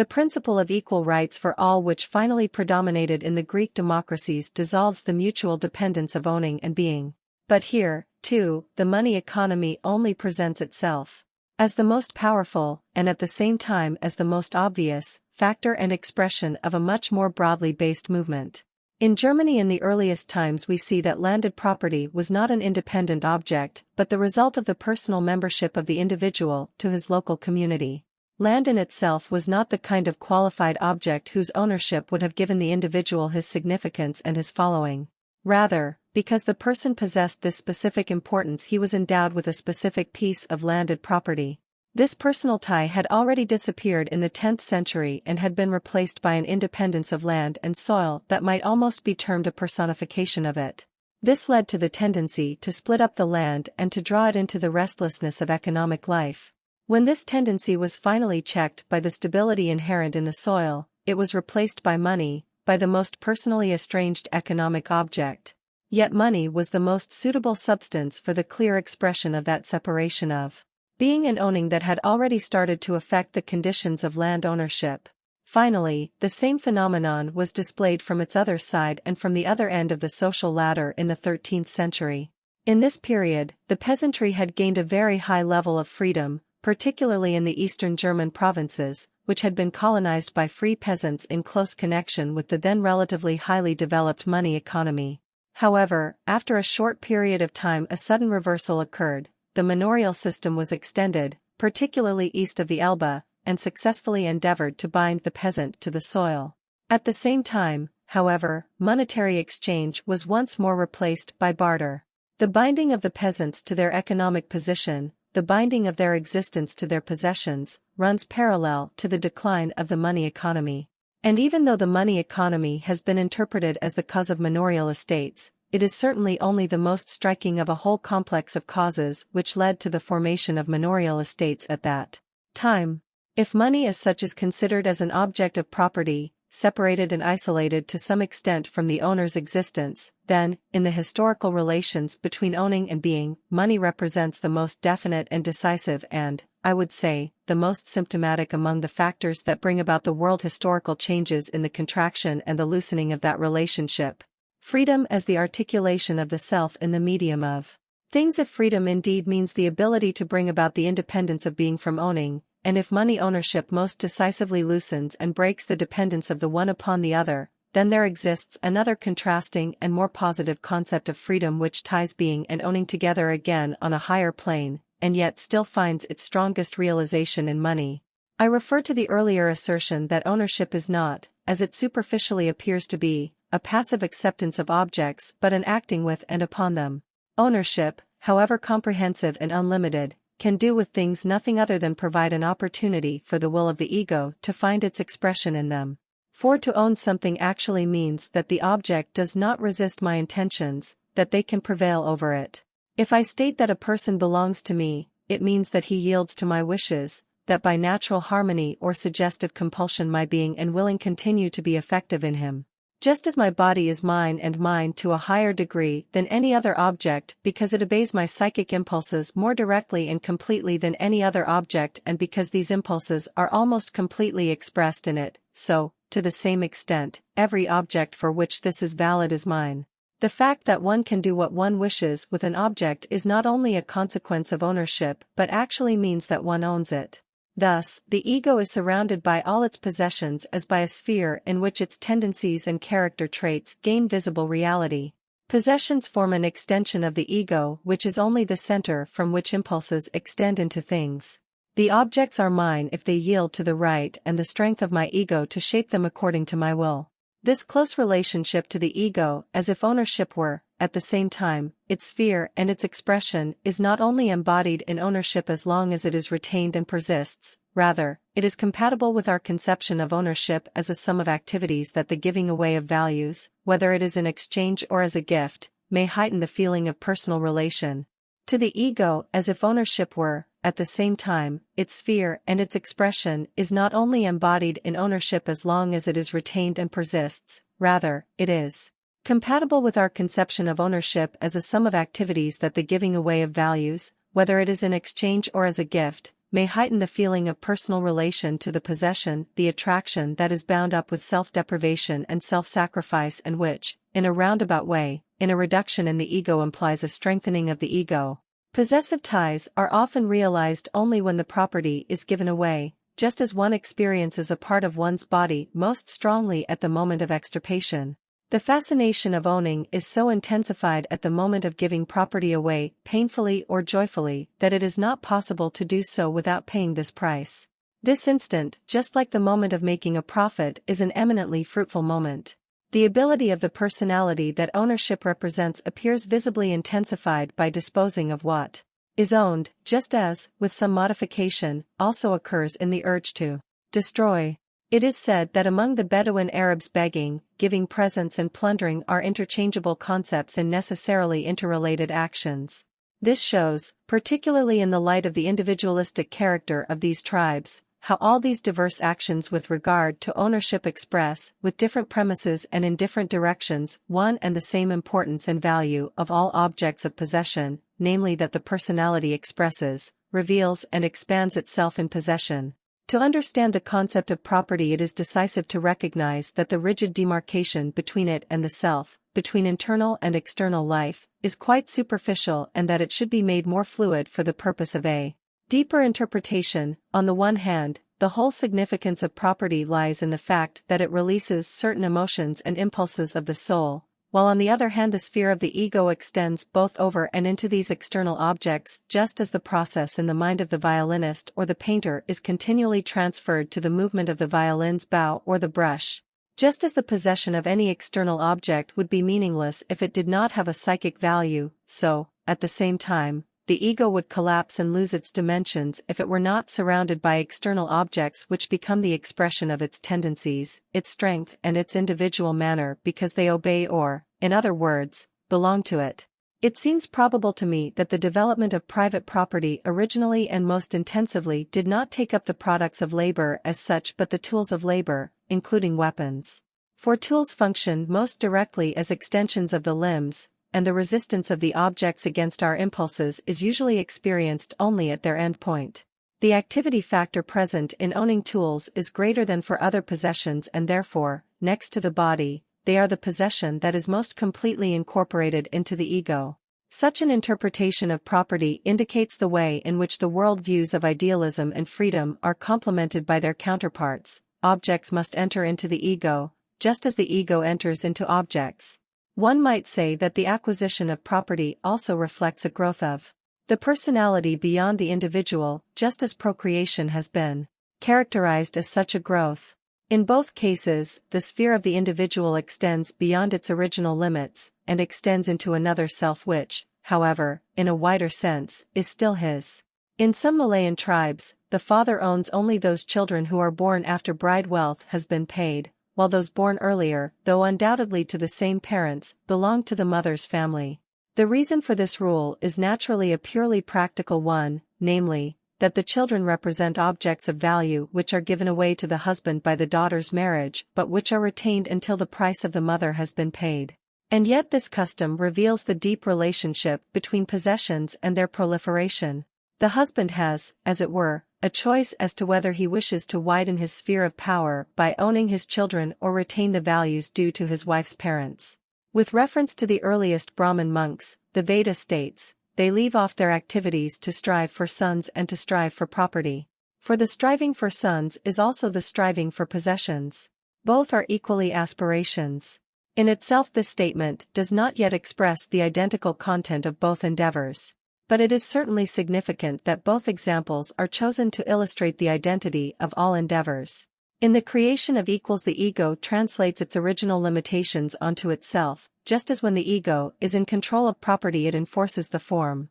The principle of equal rights for all, which finally predominated in the Greek democracies, dissolves the mutual dependence of owning and being. But here, too, the money economy only presents itself as the most powerful, and at the same time as the most obvious, factor and expression of a much more broadly based movement. In Germany in the earliest times we see that landed property was not an independent object, but the result of the personal membership of the individual to his local community. Land in itself was not the kind of qualified object whose ownership would have given the individual his significance and his following. Rather, because the person possessed this specific importance, he was endowed with a specific piece of landed property. This personal tie had already disappeared in the 10th century and had been replaced by an independence of land and soil that might almost be termed a personification of it. This led to the tendency to split up the land and to draw it into the restlessness of economic life. When this tendency was finally checked by the stability inherent in the soil, it was replaced by money, by the most personally estranged economic object. Yet money was the most suitable substance for the clear expression of that separation of being and owning that had already started to affect the conditions of land ownership. Finally, the same phenomenon was displayed from its other side and from the other end of the social ladder in the 13th century. In this period, the peasantry had gained a very high level of freedom, particularly in the eastern German provinces, which had been colonized by free peasants in close connection with the then relatively highly developed money economy. However, after a short period of time a sudden reversal occurred. The manorial system was extended, particularly east of the Elbe, and successfully endeavored to bind the peasant to the soil. At the same time, however, monetary exchange was once more replaced by barter. The binding of the peasants to their economic position, the binding of their existence to their possessions, runs parallel to the decline of the money economy. And even though the money economy has been interpreted as the cause of manorial estates, it is certainly only the most striking of a whole complex of causes which led to the formation of manorial estates at that time. If money as such is considered as an object of property, separated and isolated to some extent from the owner's existence, then, in the historical relations between owning and being, money represents the most definite and decisive and, I would say, the most symptomatic among the factors that bring about the world historical changes in the contraction and the loosening of that relationship. Freedom as the articulation of the self in the medium of things. If freedom indeed means the ability to bring about the independence of being from owning, and if money ownership most decisively loosens and breaks the dependence of the one upon the other, then there exists another contrasting and more positive concept of freedom which ties being and owning together again on a higher plane, and yet still finds its strongest realization in money. I refer to the earlier assertion that ownership is not, as it superficially appears to be, a passive acceptance of objects but an acting with and upon them. Ownership, however comprehensive and unlimited, can do with things nothing other than provide an opportunity for the will of the ego to find its expression in them. For to own something actually means that the object does not resist my intentions, that they can prevail over it. If I state that a person belongs to me, it means that he yields to my wishes, that by natural harmony or suggestive compulsion my being and willing continue to be effective in him. Just as my body is mine and mine to a higher degree than any other object because it obeys my psychic impulses more directly and completely than any other object and because these impulses are almost completely expressed in it, so, to the same extent, every object for which this is valid is mine. The fact that one can do what one wishes with an object is not only a consequence of ownership but actually means that one owns it. Thus, the ego is surrounded by all its possessions as by a sphere in which its tendencies and character traits gain visible reality. Possessions form an extension of the ego, which is only the center from which impulses extend into things. The objects are mine if they yield to the right and the strength of my ego to shape them according to my will. This close relationship to the ego, as if ownership were, at the same time, its sphere and its expression, is not only embodied in ownership as long as it is retained and persists, rather, it is compatible with our conception of ownership as a sum of activities that the giving away of values, whether it is in exchange or as a gift, may heighten the feeling of personal relation to the ego, as if ownership were, at the same time, its sphere and its expression is not only embodied in ownership as long as it is retained and persists, rather, it is compatible with our conception of ownership as a sum of activities that the giving away of values, whether it is in exchange or as a gift, may heighten the feeling of personal relation to the possession, the attraction that is bound up with self-deprivation and self-sacrifice, and which, in a roundabout way, in a reduction in the ego implies a strengthening of the ego. Possessive ties are often realized only when the property is given away, just as one experiences a part of one's body most strongly at the moment of extirpation. The fascination of owning is so intensified at the moment of giving property away, painfully or joyfully, that it is not possible to do so without paying this price. This instant, just like the moment of making a profit, is an eminently fruitful moment. The ability of the personality that ownership represents appears visibly intensified by disposing of what is owned, just as, with some modification, also occurs in the urge to destroy. It is said that among the Bedouin Arabs begging, giving presents and plundering are interchangeable concepts and necessarily interrelated actions. This shows, particularly in the light of the individualistic character of these tribes, how all these diverse actions with regard to ownership express, with different premises and in different directions, one and the same importance and value of all objects of possession, namely that the personality expresses, reveals and expands itself in possession. To understand the concept of property, it is decisive to recognize that the rigid demarcation between it and the self, between internal and external life, is quite superficial, and that it should be made more fluid for the purpose of a deeper interpretation. On the one hand, the whole significance of property lies in the fact that it releases certain emotions and impulses of the soul, while on the other hand the sphere of the ego extends both over and into these external objects, just as the process in the mind of the violinist or the painter is continually transferred to the movement of the violin's bow or the brush. Just as the possession of any external object would be meaningless if it did not have a psychic value, so, at the same time, the ego would collapse and lose its dimensions if it were not surrounded by external objects which become the expression of its tendencies, its strength and its individual manner because they obey or, in other words, belong to it. It seems probable to me that the development of private property originally and most intensively did not take up the products of labor as such but the tools of labor, including weapons. For tools function most directly as extensions of the limbs, and the resistance of the objects against our impulses is usually experienced only at their end point. The activity factor present in owning tools is greater than for other possessions, and therefore, next to the body, they are the possession that is most completely incorporated into the ego. Such an interpretation of property indicates the way in which the world views of idealism and freedom are complemented by their counterparts. Objects must enter into the ego, just as the ego enters into objects. One might say that the acquisition of property also reflects a growth of the personality beyond the individual, just as procreation has been characterized as such a growth. In both cases, the sphere of the individual extends beyond its original limits, and extends into another self which, however, in a wider sense, is still his. In some Malayan tribes, the father owns only those children who are born after bride wealth has been paid, while those born earlier, though undoubtedly to the same parents, belong to the mother's family. The reason for this rule is naturally a purely practical one, namely, that the children represent objects of value which are given away to the husband by the daughter's marriage but which are retained until the price of the mother has been paid. And yet this custom reveals the deep relationship between possessions and their proliferation. The husband has, as it were, a choice as to whether he wishes to widen his sphere of power by owning his children or retain the values due to his wife's parents. With reference to the earliest Brahmin monks, the Veda states, they leave off their activities to strive for sons and to strive for property. For the striving for sons is also the striving for possessions. Both are equally aspirations. In itself this statement does not yet express the identical content of both endeavors. But it is certainly significant that both examples are chosen to illustrate the identity of all endeavors. In the creation of equals, the ego translates its original limitations onto itself, just as when the ego is in control of property it enforces the form.